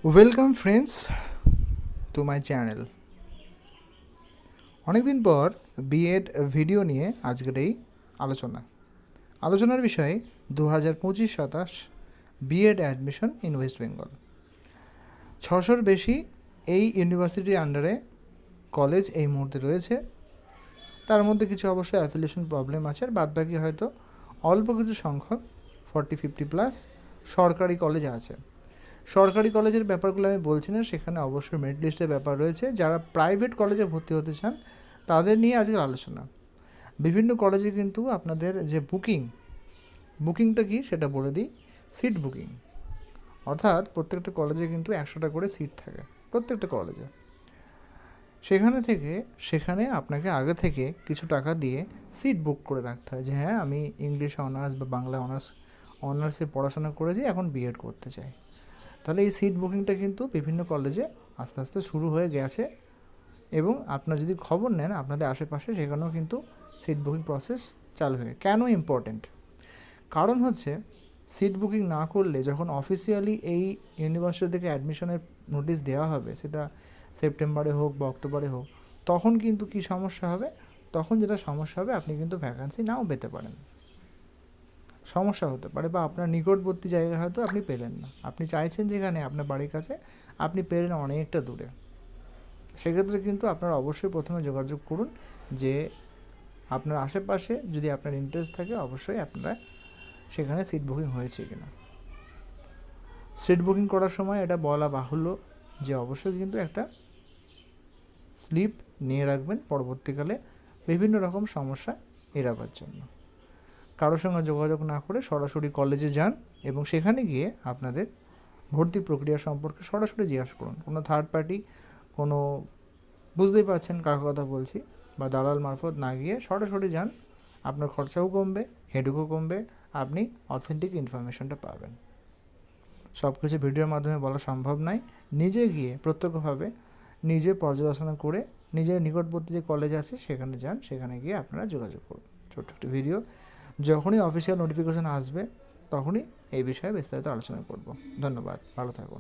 Welcome friends to my channel. অনেকদিন পর B Ed video নিয়ে আজকের এই আলোচনার বিষয় 2025-27 B Ed admission in West Bengal. 600-র বেশি এই ইউনিভার্সিটির আন্ডারে কলেজ এই মুহূর্তে রয়েছে। তার মধ্যে কিছু অবশ্যই অ্যাফিলিয়েশন প্রবলেম আছে, আর বাদবাকি হয়তো অল্প কিছু সংখ্যক 40-50+ সরকারি কলেজ আছে। সরকারি কলেজের ব্যাপারগুলো আমি বলছি না, সেখানে অবশ্যই মেরিট লিস্টের ব্যাপার রয়েছে। যারা প্রাইভেট কলেজে ভর্তি হতে চান তাদের নিয়ে আজকের আলোচনা। বিভিন্ন কলেজে কিন্তু আপনাদের যে বুকিংটা কি সেটা বলে দিই। সিট বুকিং, অর্থাৎ প্রত্যেকটা কলেজে কিন্তু 100টা করে সিট থাকে প্রত্যেকটা কলেজে। সেখানে আপনাকে আগে থেকে কিছু টাকা দিয়ে সিট বুক করে রাখতে হয়, যে হ্যাঁ আমি ইংলিশ অনার্স বা বাংলা অনার্সে পড়াশোনা করেছি, এখন বিএড করতে চাই। তাহলে এই সিট বুকিংটা কিন্তু বিভিন্ন কলেজে আস্তে আস্তে শুরু হয়ে গেছে, এবং আপনারা যদি খবর নেন আপনাদের আশেপাশে, সেখানেও কিন্তু সিট বুকিং প্রসেস চালু হয়ে। কেন ইম্পর্ট্যান্ট? কারণ হচ্ছে সিট বুকিং না করলে যখন অফিসিয়ালি এই ইউনিভার্সিটি থেকে অ্যাডমিশনের নোটিশ দেওয়া হবে, সেটা সেপ্টেম্বরে হোক বা অক্টোবরে হোক, তখন কিন্তু কি সমস্যা হবে? তখন যেটা সমস্যা হবে, আপনি কিন্তু ভ্যাকান্সি নাও পেতে পারেন, সমস্যা হতে পারে, বা আপনার নিকটবর্তী জায়গায় হয়তো আপনি পেলেন না। আপনি চাইছেন যেখানে আপনার বাড়ির কাছে, আপনি পেলেন অনেকটা দূরে। সেক্ষেত্রে কিন্তু আপনারা অবশ্যই প্রথমে যোগাযোগ করুন যে আপনার আশেপাশে যদি আপনার ইন্টারেস্ট থাকে, অবশ্যই আপনারা সেখানে সিট বুকিং হয়েছে কিনা। সিট বুকিং করার সময় এটা বলা বাহুল্য যে অবশ্যই কিন্তু একটা স্লিপ নিয়ে রাখবেন পরবর্তীকালে বিভিন্ন রকম সমস্যা এড়াবার জন্য। কারোর সঙ্গে যোগাযোগ না করে সরাসরি কলেজে যান, এবং সেখানে গিয়ে আপনাদের ভর্তি প্রক্রিয়া সম্পর্কে সরাসরি জিজ্ঞাসা করুন। কোনো থার্ড পার্টি, কোনো বুঝতেই পারছেন কার কথা বলছি, বা দালাল মারফত না গিয়ে সরাসরি যান। আপনার খরচাও কমবে, হেডেকও কমবে, আপনি অথেন্টিক ইনফরমেশনটা পাবেন। সব কিছু ভিডিওর মাধ্যমে বলা সম্ভব নয়। নিজে গিয়ে প্রত্যক্ষভাবে নিজে পর্যালোচনা করে নিজের নিকটবর্তী যে কলেজ আছে সেখানে যান, সেখানে গিয়ে আপনারা যোগাযোগ করুন। ছোট্ট একটি ভিডিও, যখনই অফিসিয়াল নোটিফিকেশান আসবে তখনই এই বিষয়ে বিস্তারিত আলোচনা করব। ধন্যবাদ, ভালো থাকুন।